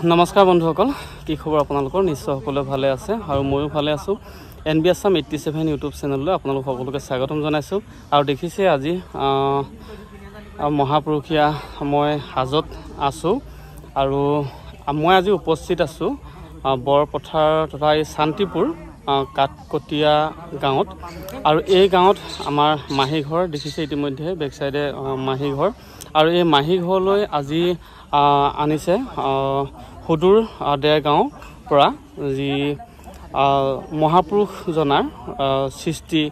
নমস্কাৰ বন্ধুসকল, কি খবৰ আপোনালোকৰ? নিশ্চয় সকলোৱে ভালে আছে আৰু ময়ো ভালে আছোঁ। NB Assam 87 ইউটিউব চেনেললৈ আপোনালোক সকলোকে স্বাগতম জনাইছোঁ। আৰু দেখিছে আজি মহাপুৰুষীয়া মই হাজত আছোঁ আৰু মই আজি উপস্থিত আছোঁ বৰপথাৰ তথা এই শান্তিপুৰ কাটকটীয়া গাঁৱত। আৰু এই গাঁৱত আমাৰ মাহী ঘৰ দেখিছে ইতিমধ্যে বেক চাইডে মাহী ঘৰ। আৰু এই মাহী ঘৰলৈ আজি আনিছে সুদূৰ দেৰগাঁৱৰ পৰা যি মহাপুৰুষজনাৰ সৃষ্টি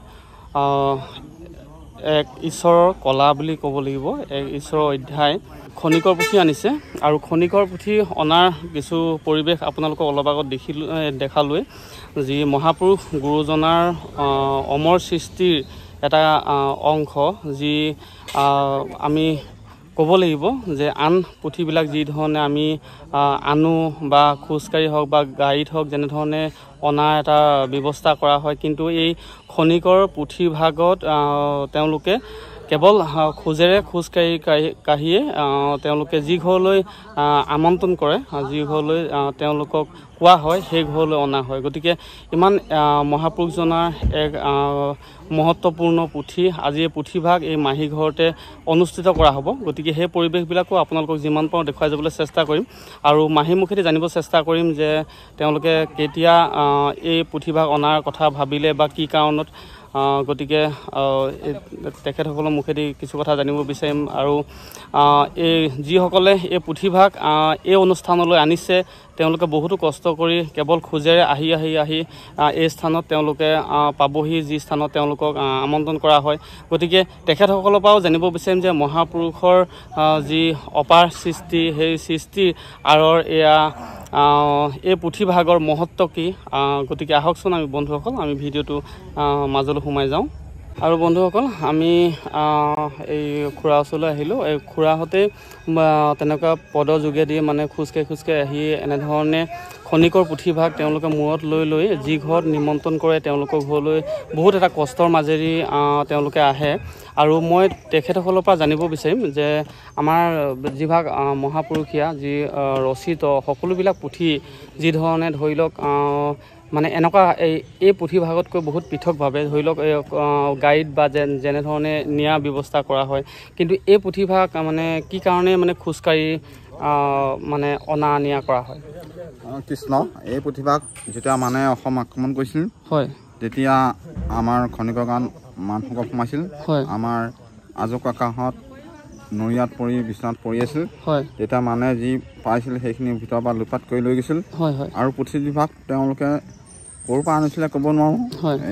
এক ঈশ্বৰৰ কলা বুলি ক'ব লাগিব, এক ঈশ্বৰৰ অধ্যায় খনিকৰ পুথি আনিছে। আৰু খনিকৰ পুথি অনাৰ কিছু পৰিৱেশ আপোনালোকক অলপ আগত দেখালোৱে, যি মহাপুৰুষ গুৰুজনাৰ অমৰ সৃষ্টিৰ এটা অংশ, যি আমি ক'ব লাগিব যে আন পুথিবিলাক যি ধৰণে আমি আনো বা খোজকাঢ়ি হওক বা গাড়ীত হওক যেনেধৰণে অনা এটা ব্যৱস্থা কৰা হয়, কিন্তু এই খনিকৰ পুথিভাগত তেওঁলোকে কেৱল খোজেৰে খোজকাঢ়িয়ে তেওঁলোকে যি ঘৰলৈ আমন্ত্ৰণ কৰে, যি ঘৰলৈ তেওঁলোকক কোৱা হয় সেই ঘৰলৈ অনা হয়। গতিকে ইমান মহাপুৰুষজনাৰ এক মহত্বপূৰ্ণ পুথি আজি এই পুথিভাগ এই মাহী ঘৰতে অনুষ্ঠিত কৰা হ'ব। গতিকে সেই পৰিৱেশবিলাকো আপোনালোকক যিমান পাৰোঁ দেখুৱাই যাবলৈ চেষ্টা কৰিম আৰু মাহী মুখেদি জানিব চেষ্টা কৰিম যে তেওঁলোকে কেতিয়া এই পুথিভাগ অনাৰ কথা ভাবিলে বা কি কাৰণত। গতিকে তেখেতসকলৰ মুখেদি কিছু কথা জানিব বিচাৰিম। আৰু এই যিসকলে এই পুথিভাগ এই অনুষ্ঠানলৈ আনিছে তেওঁলোকে বহুতো কষ্ট কৰি কেৱল খোজেৰে আহি এই স্থানত তেওঁলোকে পাবহি, যি স্থানত তেওঁলোকক আমন্ত্ৰণ কৰা হয়। গতিকে তেখেতসকলৰ পৰাও জানিব বিচাৰিম যে মহাপুৰুষৰ যি অপাৰ সৃষ্টি, সেই সৃষ্টিৰ আঁৰৰ এই পুথিভাগৰ মহত্ব কি। গতিকে আহকচোন আমি বন্ধুসকল আমি ভিডিঅ'টো মাজলৈ সোমাই যাওঁ। আৰু বন্ধুসকল আমি এই খুৰা ওচৰলৈ আহিলোঁ। এই খুৰাহঁতে তেনেকুৱা পদৰ যোগেদি মানে খোজকাঢ়ি আহি এনেধৰণে খনিকৰ পুথিভাগ তেওঁলোকে মূৰত লৈ যি ঘৰত নিমন্ত্ৰণ কৰে তেওঁলোকৰ ঘৰলৈ বহুত এটা কষ্টৰ মাজেদি তেওঁলোকে আহে। আৰু মই তেখেতসকলৰ পৰা জানিব বিচাৰিম যে আমাৰ যিভাগ মহাপুৰুষীয়া যি ৰচিত সকলোবিলাক পুথি যি ধৰণে ধৰি লওক মানে এনেকুৱা এই পুথিভাগতকৈ বহুত পৃথকভাৱে ধৰি লওক গাইড বা যেনেধৰণে নিয়া ব্যৱস্থা কৰা হয়, কিন্তু এই পুথিভাগ মানে কি কাৰণে মানে খোজকাঢ়ি মানে অনা নিয়া কৰা হয়? কৃষ্ণ, এই পুথিভাগ যেতিয়া মানে অসম আক্ৰমণ কৰিছিল, হয়, তেতিয়া আমাৰ খনিকৰ গাঁৱত মানুহসকল সোমাইছিল। হয়, আমাৰ আজো কাকাহঁত নৰিয়াত পৰি বিচনাত পৰি আছিল। হয়, তেতিয়া মানে যি পাইছিল সেইখিনি ভিতৰৰ পৰা লুপাত কৰি লৈ গৈছিল। হয়, হয়, আৰু পুথিভাগ তেওঁলোকে ক'ৰ পৰা আনিছিলে ক'ব নোৱাৰোঁ,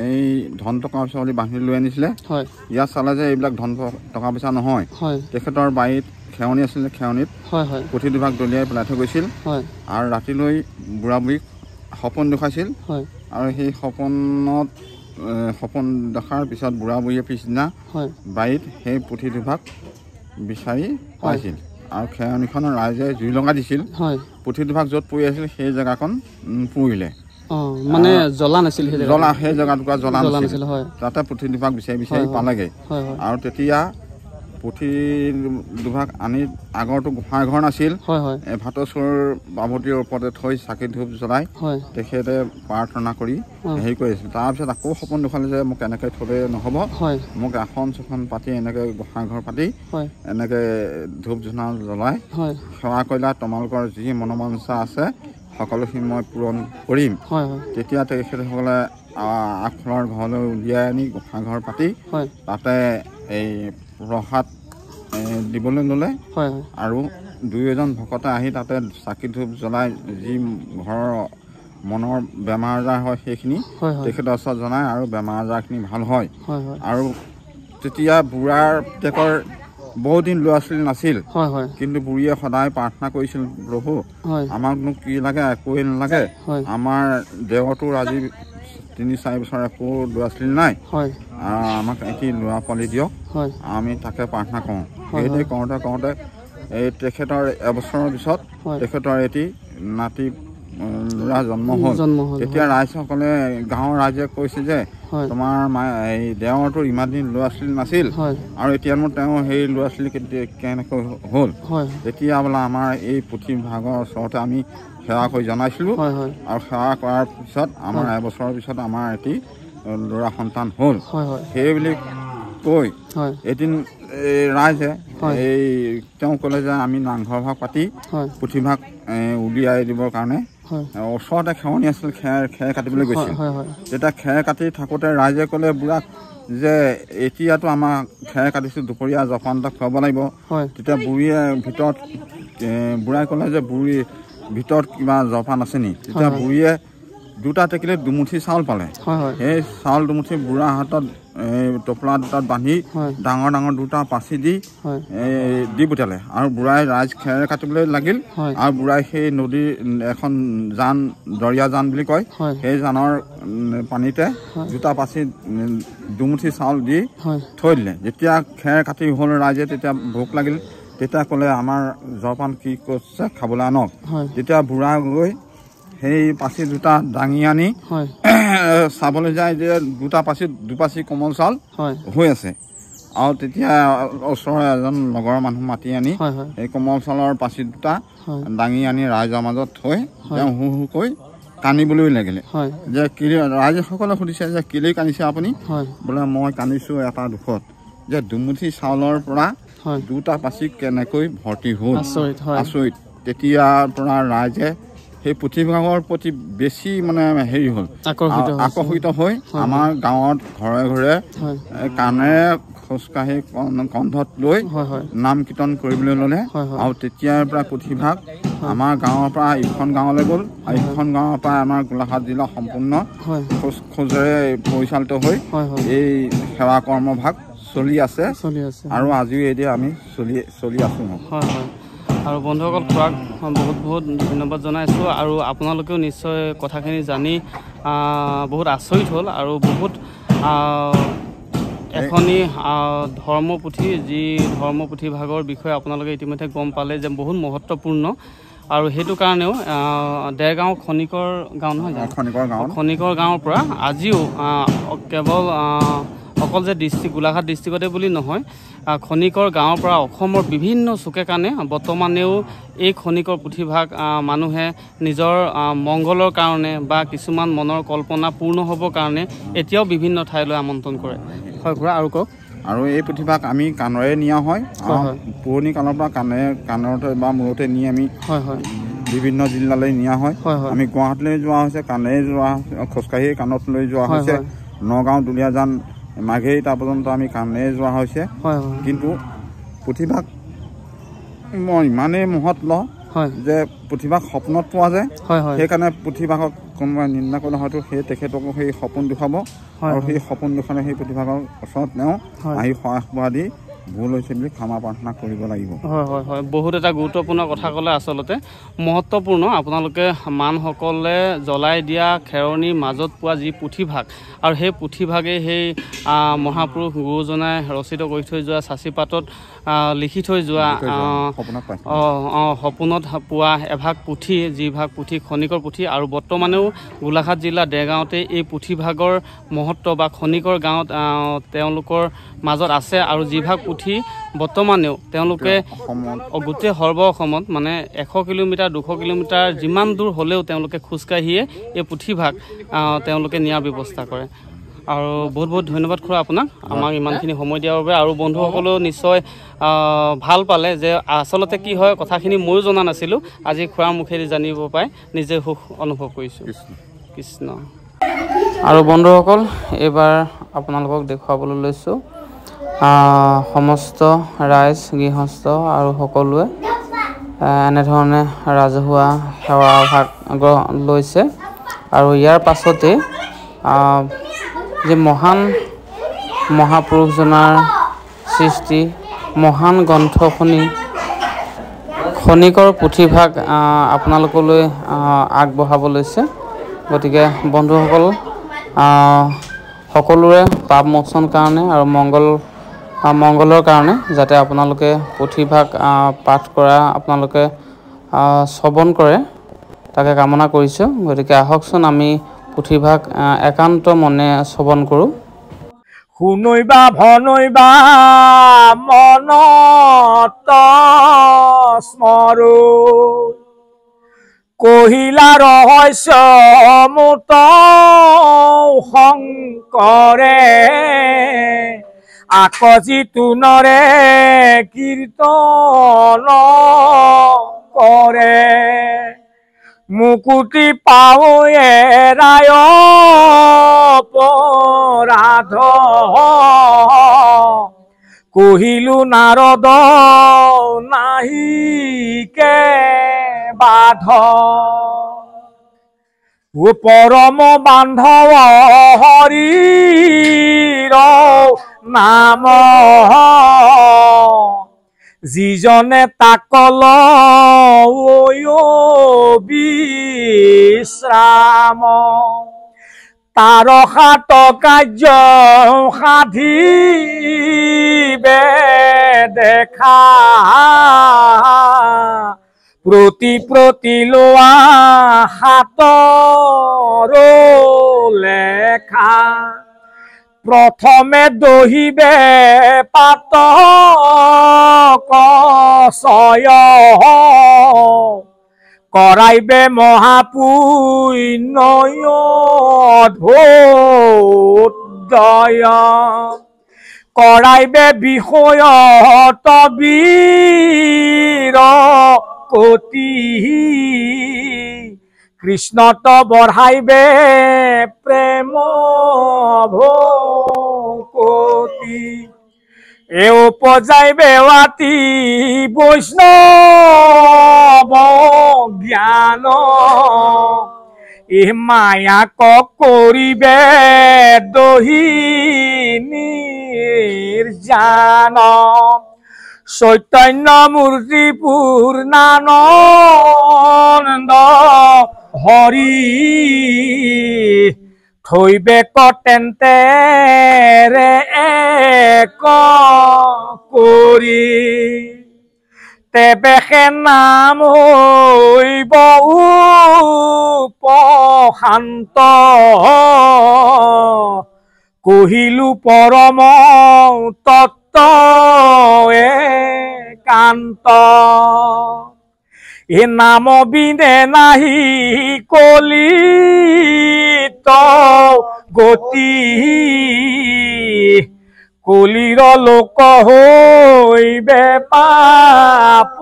এই ধন টকা পইচা বুলি বান্ধি লৈ আনিছিলে। হয়, ইয়াত চালে যে এইবিলাক ধন টকা পইচা নহয়, হয়, তেখেতৰ বাৰীত খেৱনি আছিলে, খেৱনিত পুথিভাগ দলিয়াই পেলাই থৈ গৈছিল। আৰু ৰাতিলৈ বুঢ়া বুঢ়ীক সপোন দেখুৱাইছিল। আৰু সেই সপোন দেখাৰ পিছত বুঢ়া বুঢ়ীয়ে পিছদিনা বাৰীত সেই পুথিভাগ বিচাৰি পাইছিল। আৰু খেৱনিখনৰ ৰাইজে জুই লগা দিছিল। পুথিভাগ য'ত পৰি আছিল সেই জেগাকণ পুৰিলে, মানে জ্বলা নাছিল, সেই জেগাটুকুৰা জ্বলা নাছিল। তাতে পুথিভাগ বিচাৰি পালেগৈ। আৰু তেতিয়া পুথিভাগ আনি আগৰটো গোঁসাই ঘৰ নাছিল, ভাটৌচৰ বাবতীৰ ওপৰতে থৈ চাকি ধূপ জ্বলাই তেখেতে প্ৰাৰ্থনা কৰি হেৰি কৰিছিল। তাৰপিছত আকৌ সপোন দেখুৱালে যে মোক এনেকৈ থ'লে নহ'ব, মোক আসন চখন পাতি এনেকৈ গোঁসাই ঘৰ পাতি এনেকৈ ধূপ ধূনা জ্বলাই সেৱা কৰিলে তোমালোকৰ যি মনোবাঞ্ছা আছে সকলোখিনি মই পূৰণ কৰিম। তেতিয়া তেখেতসকলে আগফালৰ ঘৰলৈ উলিয়াই আনি গোঁসাই ঘৰ পাতি তাতে এই প্ৰসাদ দিবলৈ ল'লে। আৰু দুই এজন ভকতে আহি তাতে চাকি ধূপ জ্বলাই যি ঘৰৰ মনৰ বেমাৰ আজাৰ হয় সেইখিনি তেখেতৰ ওচৰত জনায় আৰু বেমাৰ আজাৰখিনি ভাল হয়। আৰু তেতিয়া বুঢ়াৰ পুতেকৰ বহুত দিন ল'ৰা ছোৱালী নাছিল, কিন্তু বুঢ়ীয়ে সদায় প্ৰাৰ্থনা কৰিছিল, প্ৰভু আমাকনো কি লাগে, একোৱেই নালাগে, আমাৰ দেৱটোৰ আজি ৩-৪ বছৰ একো ল'ৰা ছোৱালী নাই, আমাক এটি ল'ৰা পোৱালি দিয়ক, আমি তাকে প্ৰাৰ্থনা কৰোঁ। সেইদৰে কৰোঁতে এই তেখেতৰ এবছৰৰ পিছত তেখেতৰ এটি নাতি ল'ৰা জন্ম হ'ল তেতিয়া ৰাইজসকলে গাঁৱৰ ৰাইজে কৈছে যে তোমাৰ এই দেওৰটোৰ ইমান দিন ল'ৰা ছোৱালী নাছিল আৰু এতিয়া মোৰ তেওঁ সেই ল'ৰা ছোৱালী কেনেকৈ হ'ল তেতিয়া বোলে আমাৰ এই পুথিভাগৰ ওচৰতে আমি সেৱা কৰি জনাইছিলোঁ আৰু সেৱা কৰাৰ পিছত আমাৰ এবছৰৰ পিছত আমাৰ এটি ল'ৰা সন্তান হ'ল সেই বুলি কৈ এদিন ৰাইজে এই তেওঁ ক'লে যে আমি নামঘৰ ভাগ পাতি পুথিভাগ উলিয়াই দিবৰ কাৰণে ওচৰতে খেৱনি আছিল খেৰ কাটিবলৈ গৈছিল তেতিয়া খেৰ কাটি থাকোঁতে ৰাইজে ক'লে বুঢ়াক যে এতিয়াতো আমাক খেৰ কাটিছোঁ দুপৰীয়া জলপান এটা খুৱাব লাগিব তেতিয়া বুঢ়ীয়ে ভিতৰত বুঢ়াই ক'লে যে বুঢ়ী ভিতৰত কিবা জলপান আছে নি তেতিয়া বুঢ়ীয়ে দুটা টেকিলে দুমুঠি চাউল পালে সেই চাউল দুমুঠি বুঢ়া হাতত টোপোলা দুটাত বান্ধি ডাঙৰ ডাঙৰ দুটা পাচি দি পঠিয়ালে আৰু বুঢ়াই ৰাইজ খেৰ কাটিবলৈ লাগিল আৰু বুঢ়াই সেই নদীৰ এখন জান দৰিয়া জান বুলি কয় সেই জানৰ পানীতে দুটা পাচি দুমুঠি চাউল দি থৈ দিলে যেতিয়া খেৰ কাটি হ'ল ৰাইজে তেতিয়া ভোক লাগিল তেতিয়া ক'লে আমাৰ জলপান কি কৈছে খাবলৈ আনক তেতিয়া বুঢ়া গৈ সেই পাচি দুটা দাঙি আনি চাবলৈ যায় যে দুপাচি কোমল চাউল হৈ আছে আৰু তেতিয়া ওচৰৰ এজন লগৰ মানুহ মাতি আনি এই কোমল চাউলৰ পাচি দুটা দাঙি আনি ৰাইজৰ মাজত থৈ তেওঁ হু হুকৈ কান্দিবলৈ লাগিলে যে ৰাইজসকলে সুধিছে যে কেলেই কান্দিছে আপুনি বোলে মই কান্দিছোঁ এটা দুখত যে দুমুঠি চাউলৰ পৰা দুটা পাচি কেনেকৈ ভৰ্তি হ'ল আচৰিত তেতিয়াৰ পৰা ৰাইজে সেই পুথিভাগৰ প্ৰতি বেছি মানে হেৰি হ'ল আকৰ্ষিত হৈ আমাৰ গাঁৱত ঘৰে ঘৰে কাণেৰে খোজকাঢ়ি কণ্ঠত লৈ নাম কীৰ্তন কৰিবলৈ ল'লে আৰু তেতিয়াৰ পৰা পুথিভাগ আমাৰ গাঁৱৰ পৰা ইখন গাঁৱলৈ গ'ল আৰু ইখন গাঁৱৰ পৰা আমাৰ গোলাঘাট জিলা সম্পূৰ্ণ খোজেৰে পৰিচালিত হৈ এই সেৱা কৰ্মভাগ চলি আছে আৰু আজিও এতিয়া আমি চলি আছোঁ আৰু বন্ধুসকল খুৰাক বহুত বহুত ধন্যবাদ জনাইছোঁ আৰু আপোনালোকেও নিশ্চয় কথাখিনি জানি বহুত আচৰিত হ'ল আৰু বহুত এখনি ধৰ্মপুথি যি ধৰ্মপুথিভাগৰ বিষয়ে আপোনালোকে ইতিমধ্যে গম পালে যে বহুত মহত্বপূৰ্ণ আৰু সেইটো কাৰণেও দেৰগাঁও খনিকৰ গাঁও নহয় খনিকৰ গাঁৱৰ পৰা আজিও কেৱল অকল যে গোলাঘাট ডিষ্ট্ৰিক্টতে বুলি নহয় খনিকৰ গাঁৱৰ পৰা অসমৰ বিভিন্ন চুকে কাণে বৰ্তমানেও এই খনিকৰ পুথিভাগ মানুহে নিজৰ মংগলৰ কাৰণে বা কিছুমান মনৰ কল্পনা পূৰ্ণ হ'বৰ কাৰণে এতিয়াও বিভিন্ন ঠাইলৈ আমন্ত্ৰণ কৰে হয় খুৰা আৰু কওক আৰু এই পুথিভাগ আমি কাণৰে নিয়া হয় পুৰণি কালৰ পৰা কাণৰতে বা মূৰতে নি আমি বিভিন্ন জিলালৈ নিয়া হয় আমি গুৱাহাটীলৈ যোৱা হৈছে কাণেৰে যোৱা খোজকাঢ়ি কাণত লৈ যোৱা হৈছে নগাঁও দুলীয়াজান মাঘেৰিটা পৰ্যন্ত আমি কাণেৰে যোৱা হৈছে কিন্তু পুথিভাগ মই ইমানেই মহৎ লওঁ যে পুথিভাগ সপোনত পোৱা যায় সেইকাৰণে পুথিভাগক কোনোবাই নিন্দা কৰিলে হয়তো সেই তেখেতকো সেই সপোন দেখুৱাব আৰু সেই সপোন দেখুৱালে সেই পুথিভাগৰ ওচৰত তেওঁ আহি সহায় সভা দি ভুল হৈছে বুলি ক্ষমা প্ৰাৰ্থনা কৰিব লাগিব হয় বহুত এটা গুৰুত্বপূৰ্ণ কথা ক'লে আচলতে মহত্বপূৰ্ণ আপোনালোকে মানসকলে জ্বলাই দিয়া খেৰণিৰ মাজত পোৱা যি পুথিভাগ আৰু সেই পুথিভাগে সেই মহাপুৰুষ গুৰুজনাই ৰচিত কৰি থৈ যোৱা চাচি পাতত লিখি থৈ যোৱা সপোনত পোৱা এভাগ পুথি যিভাগ পুথি খনিকৰ পুথি আৰু বৰ্তমানেও গোলাঘাট জিলা দেৰগাঁৱতে এই পুথিভাগৰ মহত্ব বা খনিকৰ গাঁৱত তেওঁলোকৰ মাজত আছে আৰু যিভাগ পুথি বৰ্তমানেও তেওঁলোকে গোটেই সৰ্ব অসমত মানে 100 কিলোমিটাৰ 200 কিলোমিটাৰ যিমান দূৰ হ'লেও তেওঁলোকে খোজকাঢ়িয়ে এই পুথিভাগ তেওঁলোকে নিয়াৰ ব্যৱস্থা কৰে আৰু বহুত বহুত ধন্যবাদ খুৰা আপোনাক আমাক ইমানখিনি সময় দিয়াৰ বাবে আৰু বন্ধুসকলেও নিশ্চয় ভাল পালে যে আচলতে কি হয় কথাখিনি ময়ো জনা নাছিলোঁ আজি খুৰাৰ মুখেদি জানিব পাই নিজে সুখ অনুভৱ কৰিছোঁ কৃষ্ণ আৰু বন্ধুসকল এইবাৰ আপোনালোকক দেখুৱাবলৈ লৈছোঁ সমস্ত ৰাইজ গৃহস্থ আৰু সকলোৱে এনেধৰণে ৰাজহুৱা সেৱা ভাগ লৈছে আৰু ইয়াৰ পাছতে যে মহান মহাপুৰুষজনাৰ সৃষ্টি মহান গ্ৰন্থখনি খনিকৰ পুথিভাগ আপোনালোকলৈ আগবঢ়াব লৈছে গতিকে বন্ধুসকল সকলোৰে পাপ মোচন কাৰণে আৰু মংগলৰ কাৰণে যাতে আপোনালোকে পুথিভাগ পাঠ কৰা আপোনালোকে শ্ৰৱণ কৰে তাকে কামনা কৰিছোঁ। গতিকে আহকচোন আমি পুথিভাগ একান্ত মনে শ্ৰৱণ কৰোঁ। শুনৈবা ভনৈবা মনত স্মৰো কহিলা ৰহস্য মুত শংকৰে আকজি তুনৰে কীৰ্তন কৰে মুকুতি পাও এৰাই অপৰাধ কহিলু নাৰদ নাহিকে বাধ পৰম বান্ধৱ হৰিৰ নাম যিজনে তাক লয় বিশ্ৰাম তাৰ সাত কাৰ্য সাধিবে দেখা প্ৰতি লোৱা হাতৰ লেখা প্ৰথমে দহিবে পাত কচয় কৰাইবে মহাপুণ্য অদ্ভুতদয় কৰাইবে বিষয়ত বীৰ কতি কৃষ্ণত বঢ়াইবে প্ৰেম ভকতি এ উপজাইবে ৱাতি বৈষ্ণৱ জ্ঞান ই মায়াক কৰিবে দহি নিৰ্জান চৈতন্য মূৰ্তি পূৰ্ণানন্দ হৰি থৈবে কটেন্তে ৰে এক কৰি তেবে সে নাম হৈব উপশান্ত কহিলু পৰম তত্ত্ব একান্ত এ নাম বিনে নাহি কলিত গতি কলিৰ লোক হৈবে পাপ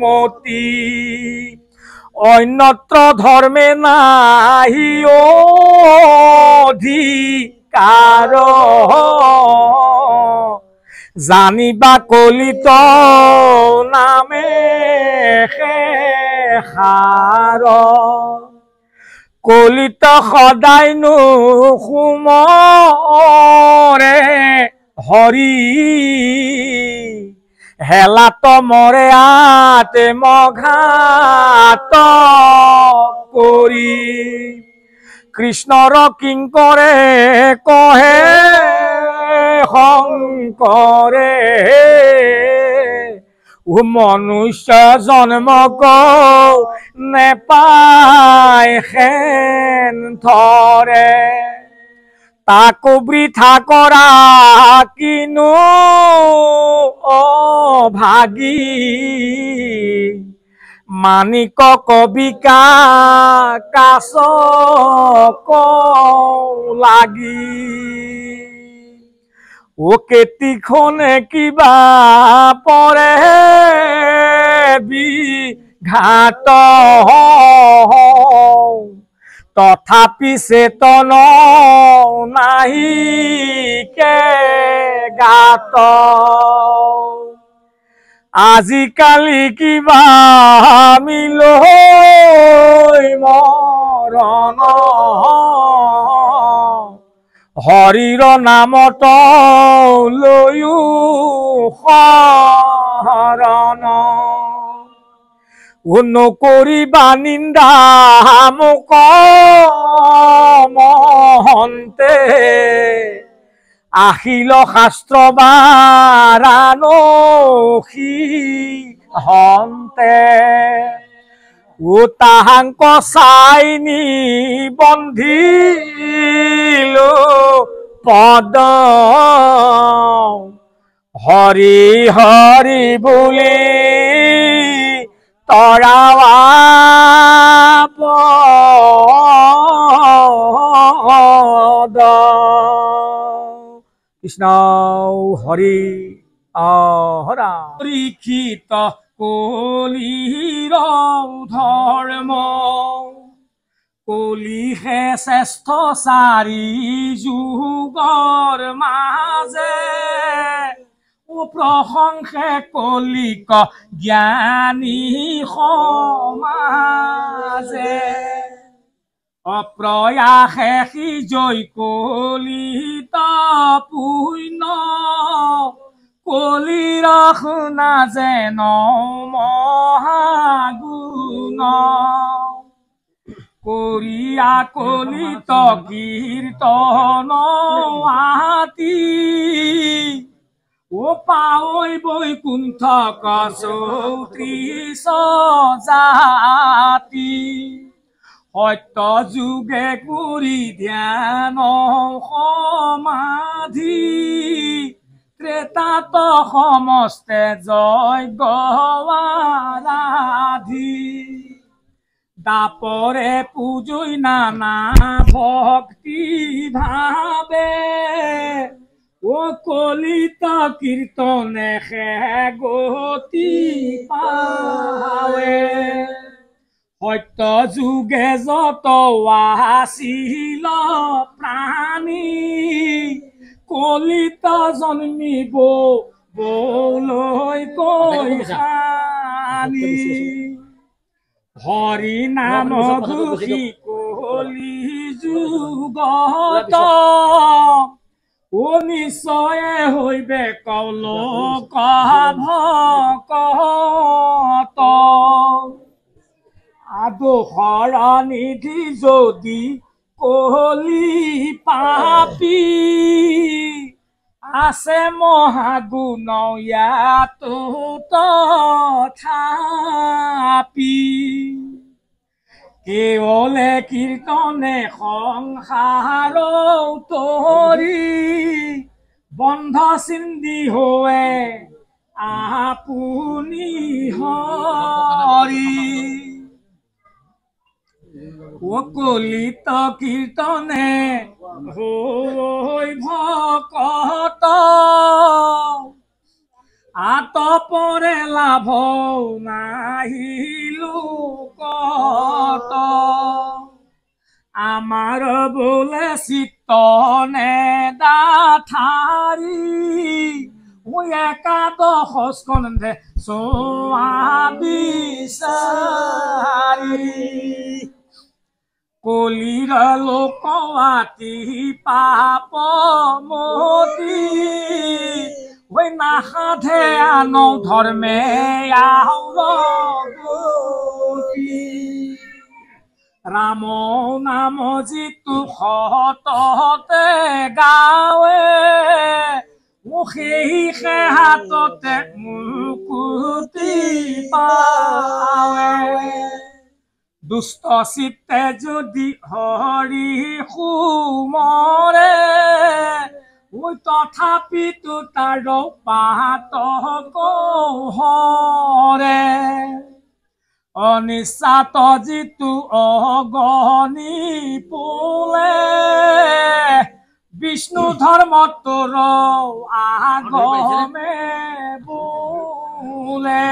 মতি অন্যত্ৰ ধৰ্মে নাহি অধিকাৰ জানিবা কলিত নামে সাৰ কলিত সদায় নুসুমৰে হৰি হেলাত মৰে আত্মঘাত কৰি কৃষ্ণৰ কিংকৰে কহে শংকৰে মনুষ্য জন্ম নেপায় হেন থৰে তাকো বৃথা কৰা কিনো অভাগী মানিক কবিকা কাছ লাগি ও কেতিখনে কিবা পৰে বিঘাত তথাপি চেতন নাহিকে গাত আজিকালি কিবা মিলই মৰণ হৰিৰ নামত লৈও শৰণ নকৰিবা নিন্দা মোক মহন্তে আহিল শাস্ত্ৰ বাৰাণসী হন্তে ও তাহাঙ্ক চাইনি বন্ধিলো পদ হৰি হৰি বুলি তৰাৱা পদ কৃষ্ণ হৰি হৰা পৰীক্ষিত কলিৰ ধৰ্ম কলিহে শ্ৰেষ্ঠ চাৰি যুগৰ মাজে প্ৰশংসে কলিক জ্ঞানী সমাজে অপ্ৰয়াসে সিজৈ কলিত পুণ্য কলিৰ শুনা যেন মহাগুণ কৰিয়া কলিত কীৰ্তন আতি ও পাৱৈ বৈকুণ্ঠ চৌত্ৰিশ জাতি সত্য যুগে কৰি ধ্যান সমাধি ত্ৰেতাত সমস্তে যজ্ঞ আৰাধি দাপৰে পূজৈ নানা ভক্তি ভাবে ও কলিত কীৰ্তনে গতি পাৱে সত্য যুগে যত আছিল প্ৰাণী কলিত জন্মিব বৌলৈ কৈ খানি হৰি নাম ঘোষি কলি যুগত ও নিশ্চয়ে হইবে কৌলোক ভকত আদোষৰ নিধি যদি কলি পাপী আছে মহাগুণ ইয়াতো তথাপি কেৱলে কীৰ্তনে সংসাৰ তৰি বন্ধ চিন্দি হৈ আপুনি হৰি ও কলিত কীৰ্তনে হৈ ভকত আতপৰে লাভ নাহিলো কত আমাৰ বোলে চিত্তনে দাঠাৰি একাদশ স্কন্ধে চোৱা বিচাৰি কলিৰ লোক আতি পাপ মতি হৈ নাসাধে আন ধৰ্মে ৰাম নাম যিটো সততে গাৱে সেই হাততে মুকুতি পাৱে দুষ্ট চিত্তে যদি হৰি সুমৰে তথাপিতো তাৰ পাত হৰে অনিশ্চাত যিটো অগণি পোলে বিষ্ণু ধৰ্ম তোৰ আগমে বোলে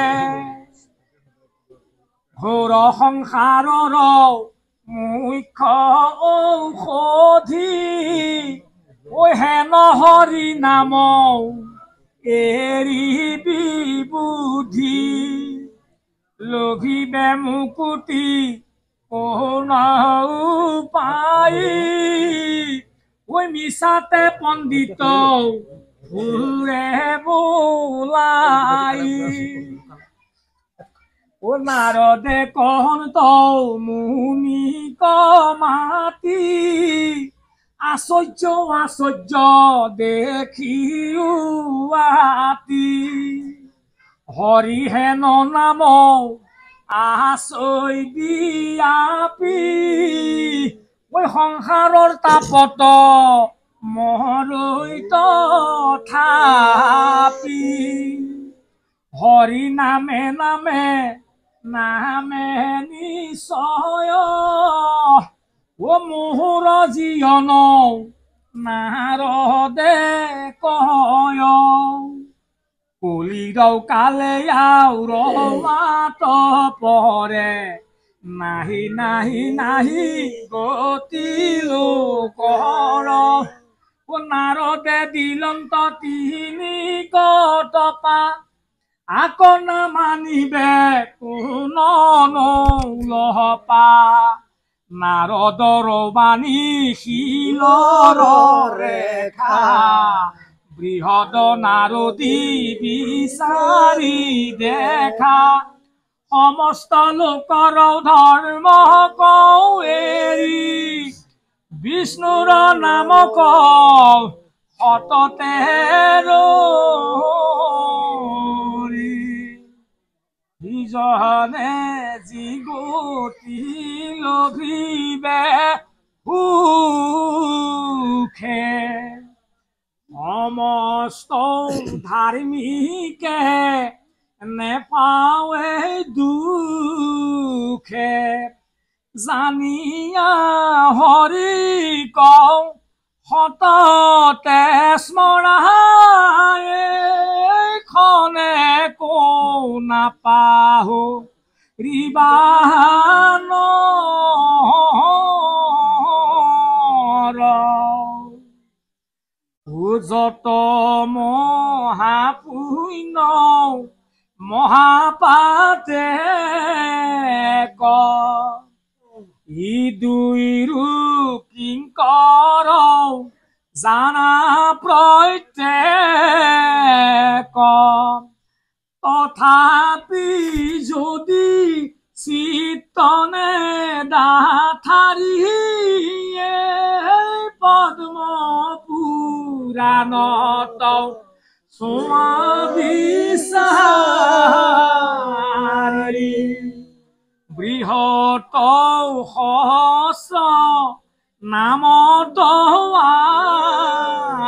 ঘোৰ সংসাৰৰ মুখ্য ঔষধি ঐ হেন হৰি নাম এৰিবি বুদ্ধি লভিবে মুকুতি পূৰ্ণ উপায় ঐ মিছাতে পণ্ডিত ঘূৰে বোলাই ও নাৰদে কহন্ত মুনি মাতি আশ্চৰ্য আশ্চৰ্য দেখিও আতি হৰি হেন নাম আছৈ বিয়াপি ঐ সংসাৰৰ তাপত মৰৈ তথাপি হৰি নামে নামে নামে নিশ্চয় ও মোহৰ জীৱন নাৰদে কয় কলিৰৌ কালে আউৰমাত পৰে নাহি নাহি নাহি গতি লোকৰ নাৰদে দিলন্ত তিনি কটপা আকন মানিবে কোন নৌলপা নাৰদৰ বাণী শিলৰ ৰেখা বৃহৎ নাৰদী বিচাৰি দেখা সমস্ত লোকৰ ধৰ্ম কওঁ এৰি বিষ্ণুৰ নাম কওঁ সততে ইজনে জিগতি লভিবে সুখে সমস্ত ধাৰ্মিকে নেপাৱে দুখে জানিয়া হৰি কওঁ সততে স্মৰায়ে খনে কৌ নাপাহো ৰিবান যত মহাপুণ্য মহাপাতে ক ই দুইৰো কিংকৰ জানা প্ৰত্যেক তথাপি যদি চিত্তনে দাথাৰিয়ে পদ্ম পুৰাণত চোৱা বিচাৰি বৃহৎ সহস্ৰ নামত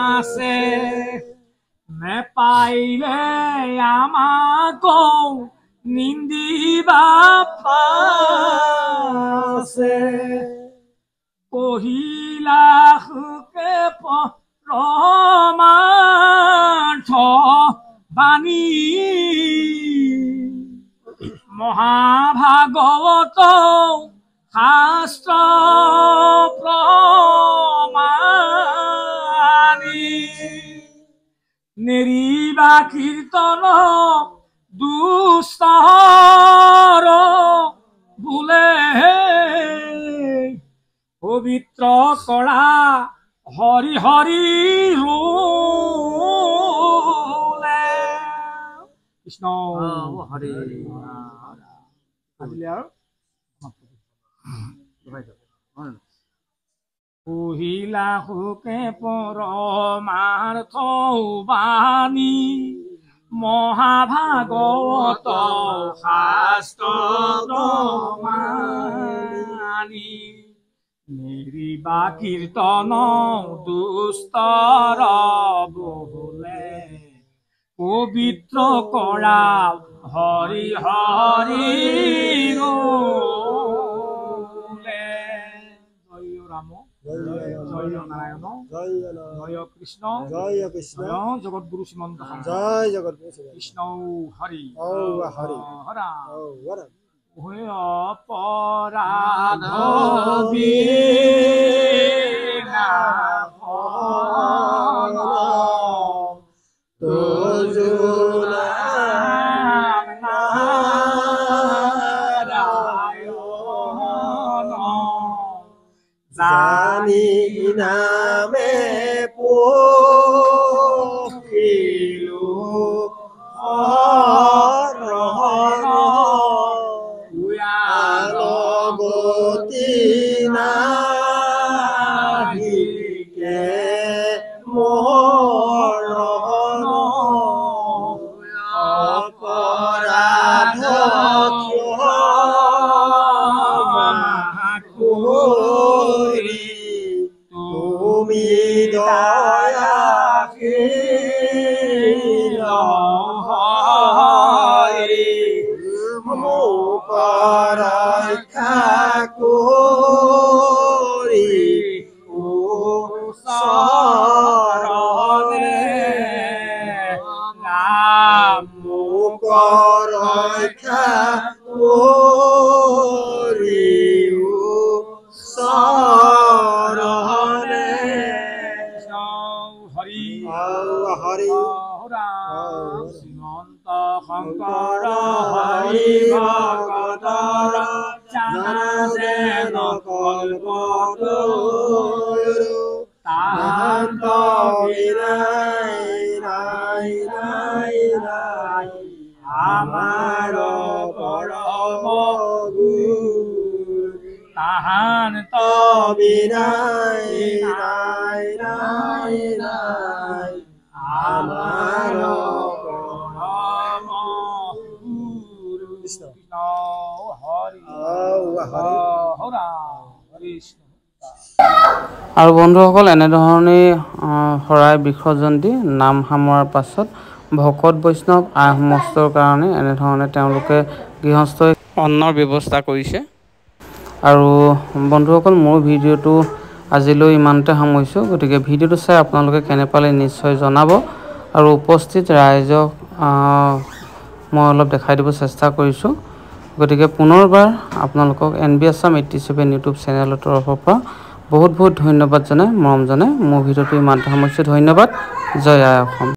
আছে নেপাইলে আমাক নিন্দিবা পাছে কহিলা সুকে পৰমাৰ্থ বাণী মহাভাগৱত শাস্ত্ৰ প্ৰমাণী নেৰিবা কীৰ্তন দুস্তৰ বোলে পবিত্ৰ কৰা হৰি হৰি ৰোলে কৃষ্ণ হৰি পহিলা সুকে পৰমাৰ্থ বাণী মহাভাগৱত শাস্ত্ৰ প্ৰমাণী নেৰিবা কীৰ্তন দুস্তৰ বহুলে পবিত্ৰ কৰা হৰি হৰি ৰোলে জয় ৰাম জয় নাৰায়ণ জয় কৃষ্ণ জয় জগৎগুৰু শ্ৰীমন্ত জয় জগৎগুৰু কৃষ্ণ হৰি হৰি হৰা অপৰাধ বিনা জানি নামে পখিলো গতি নাহিকে মোহৰ অপৰাধ ৰক্ষা কৰি ওচৰতে মোক ৰক্ষা কৰি ওচৰতে হৰি হৰি শ্ৰীমন্ত শংকৰ হৰি ভকতৰ জানা যেন কল্পতৰু তাহান্ত বিনাই নাই নাই নাই আমাৰ পৰম গুৰু তাহান্ত বিনাই নাই নাই নাই আমাৰ পৰম গুৰু কৃষ্ণ হৰি কৃষ্ণ। আৰু বন্ধুসকল এনেধৰণেই শৰাই বিসৰ্জন দি নাম সামৰাৰ পাছত ভকত বৈষ্ণৱ আহোমস্তৰ কাৰণে এনেধৰণে তেওঁলোকে গৃহস্থই অন্নৰ ব্যৱস্থা কৰিছে। আৰু বন্ধুসকল মোৰ ভিডিঅ'টো আজিলৈ ইমানতে সামৰিছোঁ। গতিকে ভিডিঅ'টো চাই আপোনালোকে কেনে পালে নিশ্চয় জনাব। আৰু উপস্থিত ৰাইজক মই অলপ দেখাই দিব চেষ্টা কৰিছোঁ। গতিকে পুনৰবাৰ আপোনালোকক NB Assam 87 ইউটিউব চেনেলৰ তৰফৰ পৰা বহুত বহুত ধন্যবাদ জনাই মৰম জনাই মোৰ ভিডিঅ'টো ইমানতে সামৰিছোঁ। ধন্যবাদ। জয় আই অসম।